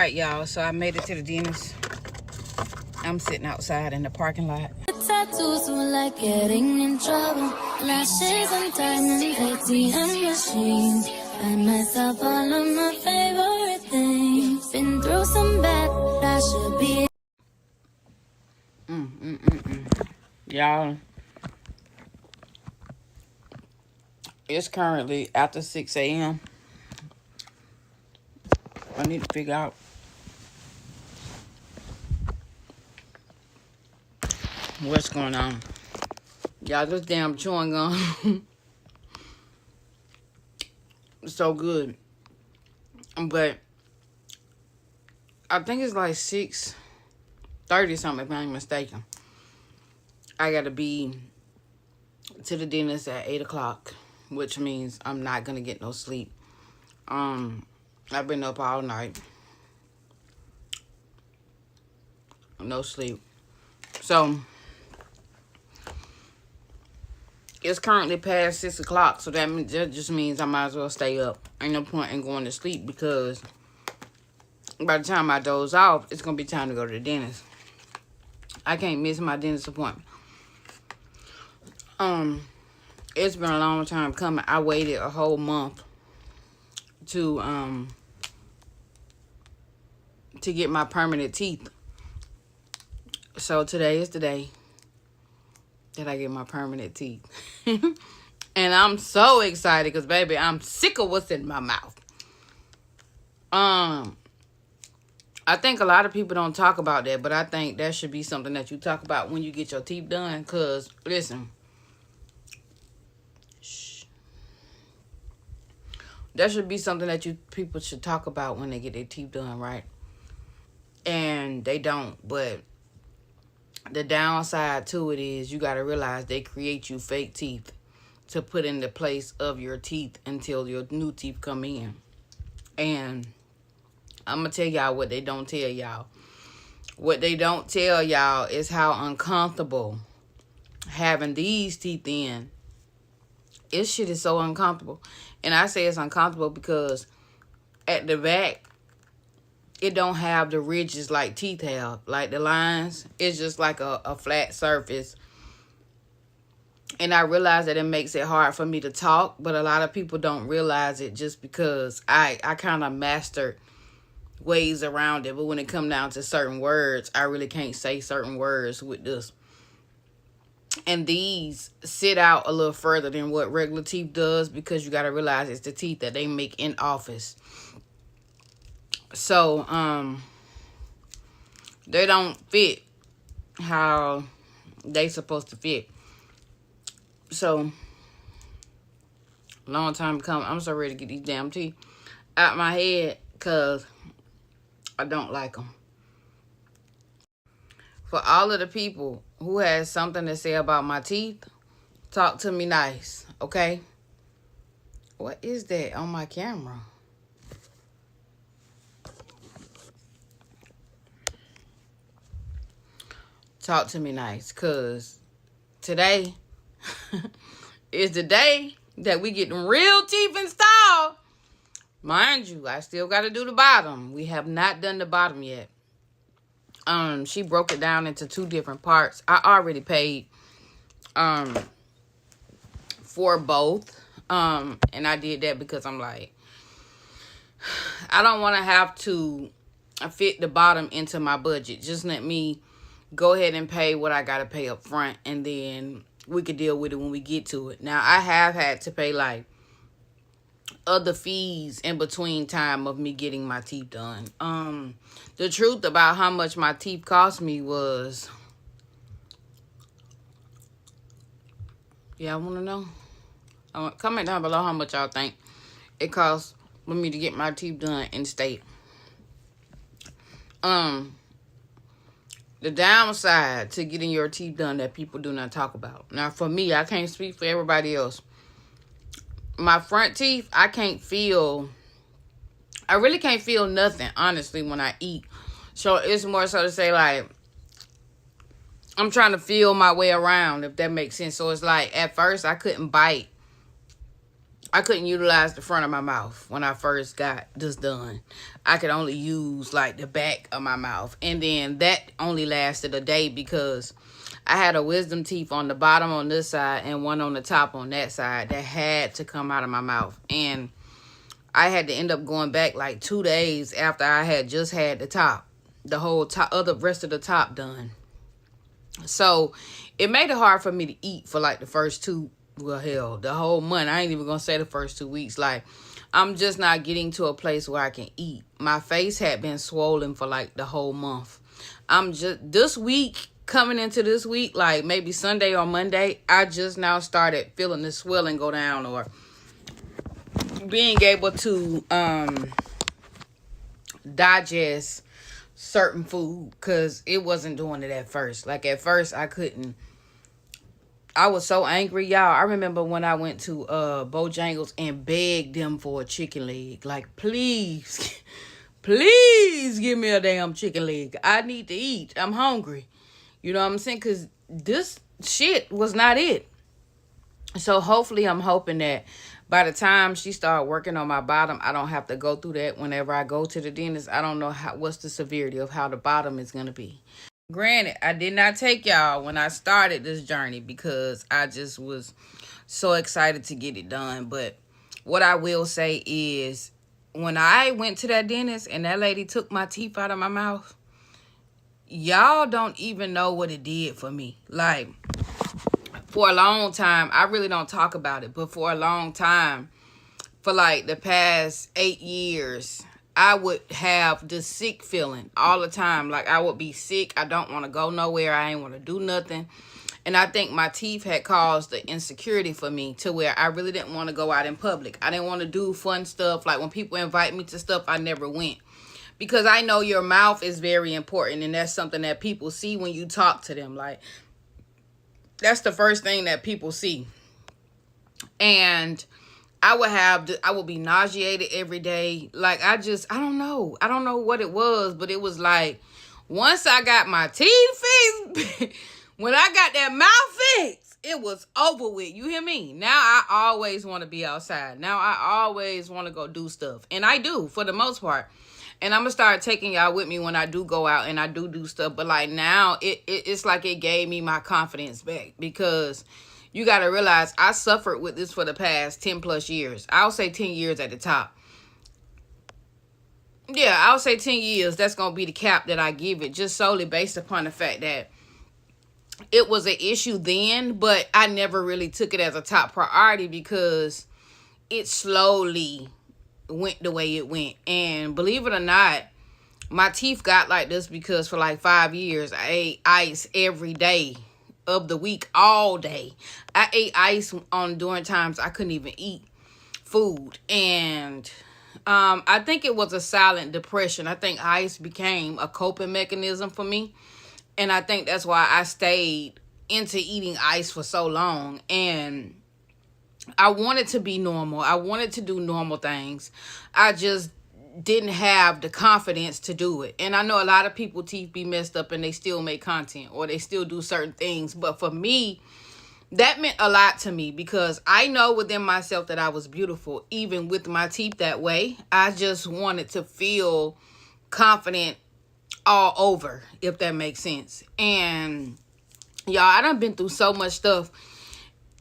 right, y'all. So I made it to the dentist. I'm sitting outside in the parking lot. Tattoos were like getting in trouble. Lashes and diamonds, ATM machines. Buy myself all of my favorite things. Been through some bad, I should be. Y'all, it's currently after 6 a.m. I need to figure out what's going on. Y'all, this damn chewing gum so good. But I think it's like 6:30 something, if I'm not mistaken. I gotta be to the dentist at 8 o'clock, which means I'm not gonna get no sleep. I've been up all night. No sleep. So it's currently past 6 o'clock, so that just means I might as well stay up. Ain't no point in going to sleep because by the time I doze off, it's gonna be time to go to the dentist. I can't miss my dentist appointment. It's been a long time coming. I waited a whole month to get my permanent teeth. So today is the day that I get my permanent teeth. And I'm so excited because, baby, I'm sick of what's in my mouth. I think a lot of people don't talk about that, but I think that should be something that you talk about when you get your teeth done. Because, listen, that should be something that people should talk about when they get their teeth done, right? And they don't, but the downside to it is you got to realize they create you fake teeth to put in the place of your teeth until your new teeth come in. And I'm going to tell y'all what they don't tell y'all. What they don't tell y'all is how uncomfortable having these teeth in. This shit is so uncomfortable. And I say it's uncomfortable because at the back, it don't have the ridges like teeth have. Like the lines, it's just like a flat surface. And I realize that it makes it hard for me to talk, but a lot of people don't realize it just because I kind of mastered ways around it. But when it come down to certain words, I really can't say certain words with this. And these sit out a little further than what regular teeth does because you got to realize it's the teeth that they make in office. So, they don't fit how they supposed to fit. So, long time come, I'm so ready to get these damn teeth out my head because I don't like them. For all of the people who has something to say about my teeth, talk to me nice, okay? What is that on my camera? Talk to me nice, because today is the day that we get them real teeth installed. Mind you, I still got to do the bottom. We have not done the bottom yet. She broke it down into 2 different parts. I already paid for both. And I did that because I'm like, I don't want to have to fit the bottom into my budget. Just let me go ahead and pay what I got to pay up front, and then we could deal with it when we get to it. Now, I have had to pay like other fees in between time of me getting my teeth done. The truth about how much my teeth cost me was, y'all want to know? Comment down below how much y'all think it costs for me to get my teeth done in state. The downside to getting your teeth done that people do not talk about. Now, for me, I can't speak for everybody else. My front teeth, I really can't feel nothing, honestly, when I eat. So it's more so to say, like, I'm trying to feel my way around, if that makes sense. So it's like, at first, I couldn't bite I couldn't utilize the front of my mouth when I first got this done. I could only use like the back of my mouth. And then that only lasted a day because I had a wisdom teeth on the bottom on this side and one on the top on that side that had to come out of my mouth. And I had to end up going back like 2 days after I had just had the whole top, other rest of the top done. So it made it hard for me to eat for like the first the whole month. I ain't even gonna say the first 2 weeks. Like, I'm just not getting to a place where I can eat. My face had been swollen for like the whole month. I'm just, this week, coming into this week, like maybe Sunday or Monday, I just now started feeling the swelling go down, or being able to digest certain food, because it wasn't doing it at first. Like at first I couldn't. I was so angry, y'all. I remember when I went to Bojangles and begged them for a chicken leg. Like, please, please give me a damn chicken leg. I need to eat. I'm hungry. You know what I'm saying? Because this shit was not it. So hopefully I'm hoping that by the time she started working on my bottom, I don't have to go through that whenever I go to the dentist. I don't know what's the severity of how the bottom is going to be. Granted, I did not take y'all when I started this journey because I just was so excited to get it done. But what I will say is, when I went to that dentist and that lady took my teeth out of my mouth, y'all don't even know what it did for me. Like, for a long time, I really don't talk about it, but for a long time, for like the past 8 years, I would have the sick feeling all the time. Like, I would be sick. I don't want to go nowhere. I ain't want to do nothing. And I think my teeth had caused the insecurity for me to where I really didn't want to go out in public. I didn't want to do fun stuff. Like, when people invite me to stuff, I never went. Because I know your mouth is very important, and that's something that people see when you talk to them. Like, that's the first thing that people see. And I would be nauseated every day. Like, I don't know. I don't know what it was, but it was like, once I got my teeth fixed, when I got that mouth fixed, it was over with. You hear me? Now I always want to be outside. Now I always want to go do stuff. And I do, for the most part. And I'm going to start taking y'all with me when I do go out and I do stuff. But like now, it's like it gave me my confidence back, because you got to realize I suffered with this for the past 10 plus years. I'll say 10 years at the top. Yeah, I'll say 10 years. That's going to be the cap that I give it, just solely based upon the fact that it was an issue then, but I never really took it as a top priority because it slowly went the way it went. And believe it or not, my teeth got like this because for like 5 years, I ate ice every day of the week, all day. I ate ice during times I couldn't even eat food. And I think it was a silent depression. I think ice became a coping mechanism for me. And I think that's why I stayed into eating ice for so long. And I wanted to be normal. I wanted to do normal things. I just didn't have the confidence to do it. And I know a lot of people teeth be messed up and they still make content or they still do certain things. But for me, that meant a lot to me because I know within myself that I was beautiful, even with my teeth that way. I just wanted to feel confident all over, if that makes sense. And y'all, I done been through so much stuff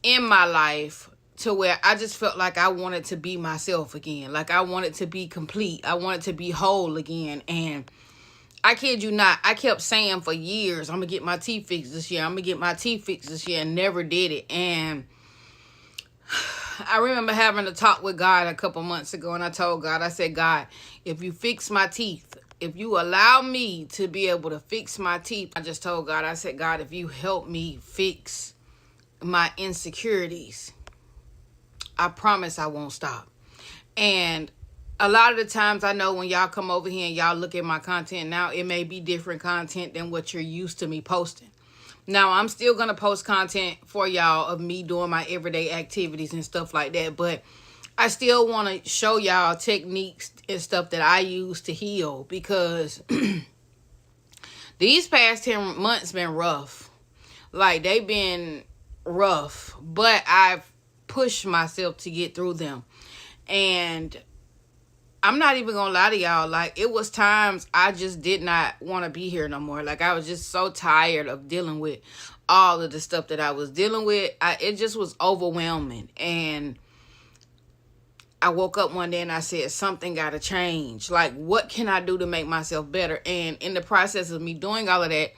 in my life to where I just felt like I wanted to be myself again. Like I wanted to be complete. I wanted to be whole again. And I kid you not, I kept saying for years, I'm going to get my teeth fixed this year. I'm going to get my teeth fixed this year, and never did it. And I remember having a talk with God a couple months ago, and I told God, I said, God, if you fix my teeth, if you allow me to be able to fix my teeth, I just told God, I said, God, if you help me fix my insecurities, I promise I won't stop. And a lot of the times I know when y'all come over here and y'all look at my content now, it may be different content than what you're used to me posting. Now, I'm still going to post content for y'all of me doing my everyday activities and stuff like that. But I still want to show y'all techniques and stuff that I use to heal, because these past 10 months been rough. Like, they've been rough. But I've push myself to get through them. And I'm not even gonna lie to y'all, like, it was times I just did not want to be here no more. Like, I was just so tired of dealing with all of the stuff that I was dealing with. It just was overwhelming. And I woke up one day and I said, something gotta change. Like, what can I do to make myself better? And in the process of me doing all of that,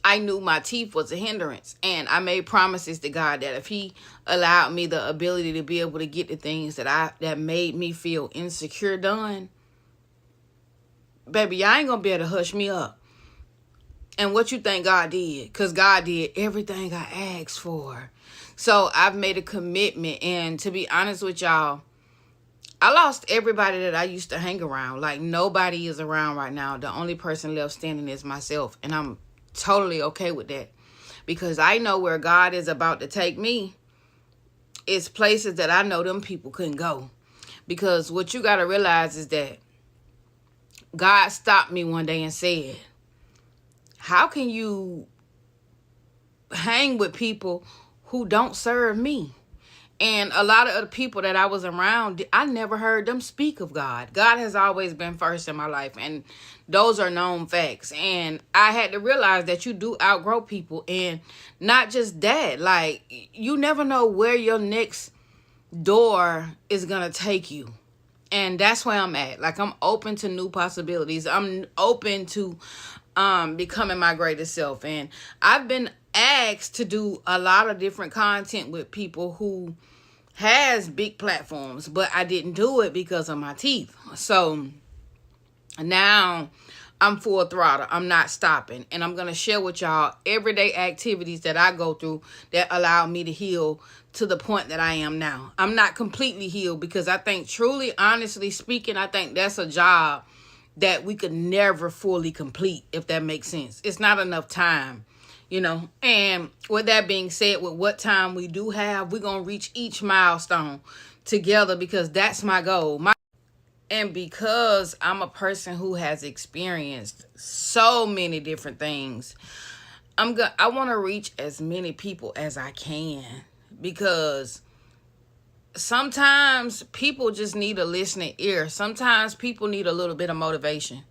I knew my teeth was a hindrance. And I made promises to God that if he allowed me the ability to be able to get the things that made me feel insecure done, baby, I ain't gonna be able to hush me up. And what you think God did? Because God did everything I asked for. So I've made a commitment. And to be honest with y'all, I lost everybody that I used to hang around. Like, nobody is around right now. The only person left standing is myself. And I'm totally okay with that, because I know where God is about to take me. It's places that I know them people couldn't go. Because what you got to realize is that God stopped me one day and said, how can you hang with people who don't serve me? And a lot of the people that I was around, I never heard them speak of God. God has always been first in my life. And those are known facts. And I had to realize that you do outgrow people. And not just that, like, you never know where your next door is going to take you. And that's where I'm at. Like, I'm open to new possibilities. I'm open to becoming my greatest self. And I've been asked to do a lot of different content with people who has big platforms, but I didn't do it because of my teeth. So now I'm full throttle. I'm not stopping. And I'm going to share with y'all everyday activities that I go through that allow me to heal to the point that I am now. I'm not completely healed, because I think, truly, honestly speaking, I think that's a job that we could never fully complete, if that makes sense. It's not enough time. You know, and with that being said, with what time we do have, we're going to reach each milestone together, because that's my goal. And because I'm a person who has experienced so many different things, I want to reach as many people as I can, because sometimes people just need a listening ear. Sometimes people need a little bit of motivation.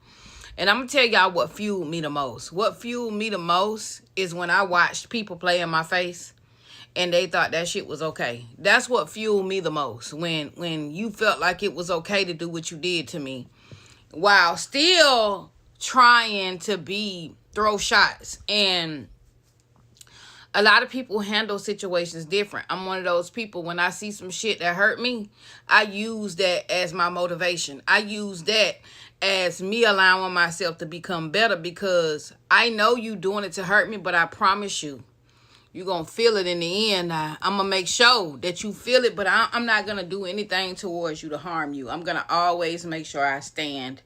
And I'm going to tell y'all what fueled me the most. What fueled me the most is when I watched people play in my face and they thought that shit was okay. That's what fueled me the most. When you felt like it was okay to do what you did to me, while still trying to throw shots. And a lot of people handle situations different. I'm one of those people, when I see some shit that hurt me, I use that as my motivation. I use that as me allowing myself to become better, because I know you doing it to hurt me, but I promise you, you're going to feel it in the end. I'm going to make sure that you feel it, but I'm not going to do anything towards you to harm you. I'm going to always make sure I stand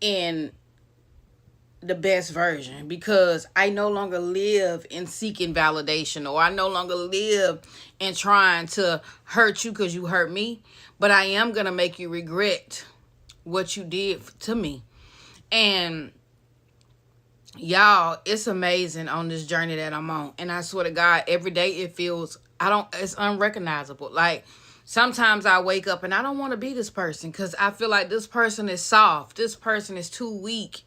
in the best version, because I no longer live in seeking validation, or I no longer live in trying to hurt you because you hurt me, but I am going to make you regret what you did to me. And y'all, it's amazing on this journey that I'm on. And I swear to God, every day it feels, it's unrecognizable. Like, sometimes I wake up and I don't want to be this person, because I feel like this person is soft. This person is too weak.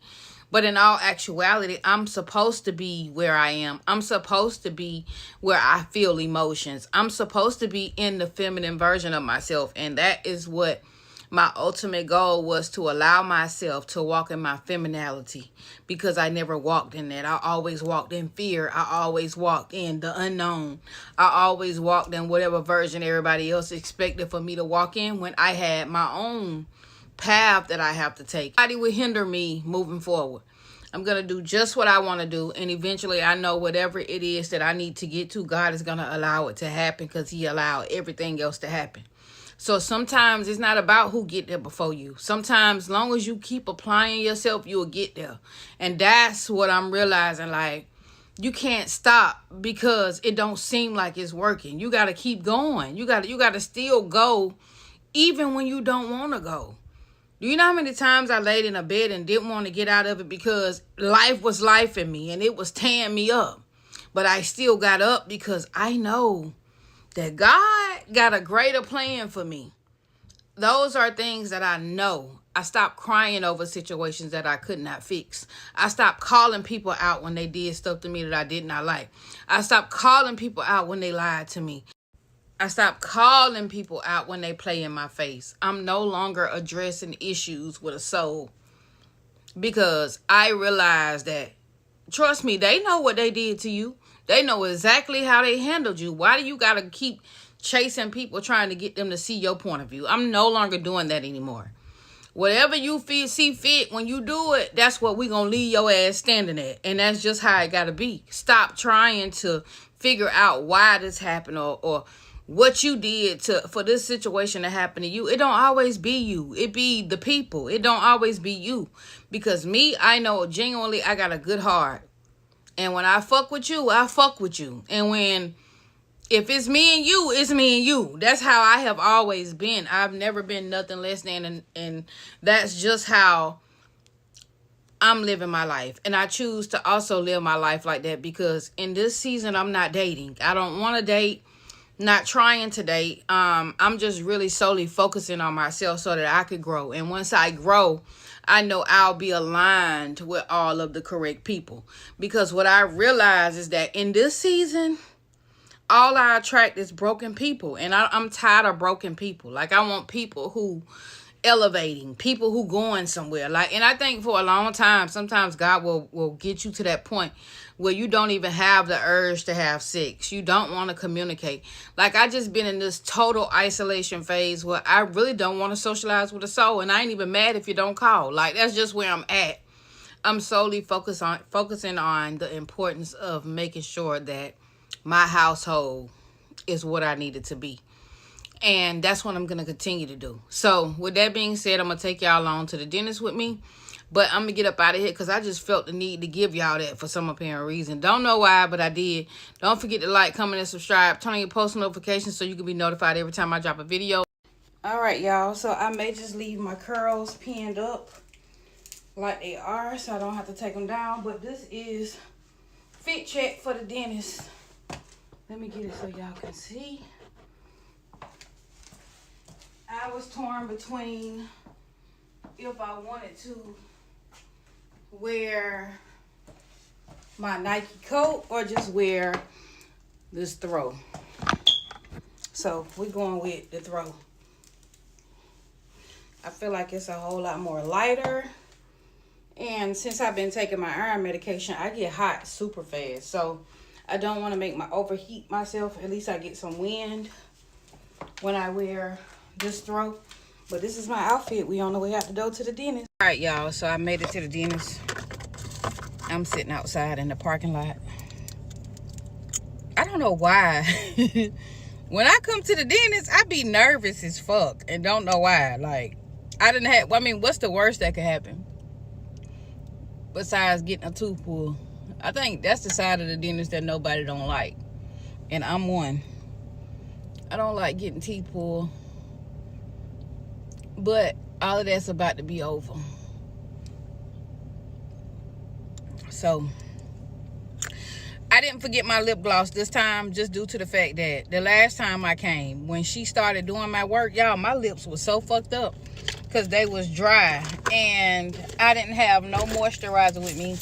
But in all actuality, I'm supposed to be where I am. I'm supposed to be where I feel emotions. I'm supposed to be in the feminine version of myself. And that is what my ultimate goal was, to allow myself to walk in my femininity, because I never walked in that. I always walked in fear. I always walked in the unknown. I always walked in whatever version everybody else expected for me to walk in, when I had my own path that I have to take. Nobody would hinder me moving forward. I'm going to do just what I want to do. And eventually, I know whatever it is that I need to get to, God is going to allow it to happen, because he allowed everything else to happen. So sometimes it's not about who get there before you. Sometimes, as long as you keep applying yourself, you'll get there. And that's what I'm realizing. Like, you can't stop because it don't seem like it's working. You got to keep going. You got to still go, even when you don't want to go. Do you know how many times I laid in a bed and didn't want to get out of it, because life was life in me and it was tearing me up? But I still got up, because I know that God got a greater plan for me. Those are things that I know. I stopped crying over situations that I could not fix. I stopped calling people out when they did stuff to me that I did not like. I stopped calling people out when they lied to me. I stopped calling people out when they play in my face. I'm no longer addressing issues with a soul, because I realized that, trust me, they know what they did to you. They know exactly how they handled you. Why do you got to keep chasing people trying to get them to see your point of view? I'm no longer doing that anymore. Whatever you see fit when you do it, that's what we gonna leave your ass standing at. And that's just how it gotta be. Stop trying to figure out why this happened or what you did for this situation to happen to you. It don't always be you. It be the people. It don't always be you. Because me, I know genuinely I got a good heart. And when I fuck with you, I fuck with you. And if it's me and you, it's me and you. That's how I have always been. I've never been nothing less than, and that's just how I'm living my life. And I choose to also live my life like that, because in this season, I'm not dating. I don't want to date, not trying to date. I'm just really solely focusing on myself so that I could grow. And once I grow, I know I'll be aligned with all of the correct people. Because what I realize is that in this season, all I attract is broken people. And I'm tired of broken people. Like, I want people who elevating, people who going somewhere. Like, and I think for a long time, sometimes God will get you to that point where you don't even have the urge to have sex. You don't want to communicate. Like, I just been in this total isolation phase where I really don't want to socialize with a soul. And I ain't even mad if you don't call. Like, that's just where I'm at. I'm solely focusing on the importance of making sure that my household is what I need it to be. And that's what I'm going to continue to do. So with that being said, I'm going to take y'all along to the dentist with me. But I'm going to get up out of here because I just felt the need to give y'all that for some apparent reason. Don't know why, but I did. Don't forget to like, comment, and subscribe. Turn on your post notifications so you can be notified every time I drop a video. All right, y'all. So I may just leave my curls pinned up like they are so I don't have to take them down. But this is fit check for the dentist. Let me get it so y'all can see. I was torn between if I wanted to wear my Nike coat or just wear this throw. So we're going with the throw. I feel like it's a whole lot more lighter. And since I've been taking my iron medication, I get hot super fast. So I don't want to overheat myself. At least I get some wind when I wear this throw. But this is my outfit. We on the way out the door to the dentist. All right, y'all. So I made it to the dentist. I'm sitting outside in the parking lot. I don't know why. When I come to the dentist, I be nervous as fuck and don't know why. Like, what's the worst that could happen? Besides getting a tooth pulled. I think that's the side of the dentist that nobody don't like. And I'm one. I don't like getting teeth pulled. But all of that's about to be over. So, I didn't forget my lip gloss this time just due to the fact that the last time I came, when she started doing my work, y'all, my lips was so fucked up because they was dry. And I didn't have no moisturizer with me.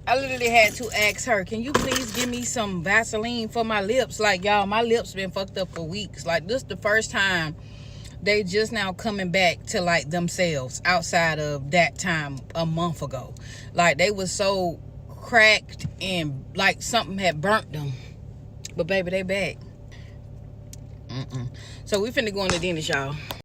I literally had to ask her, can you please give me some Vaseline for my lips? Like, y'all, my lips been fucked up for weeks. Like, this the first time they just now coming back to, like, themselves outside of that time a month ago. Like, they was so cracked and like something had burnt them. But, baby, they back. So, we finna go in the dentist, y'all.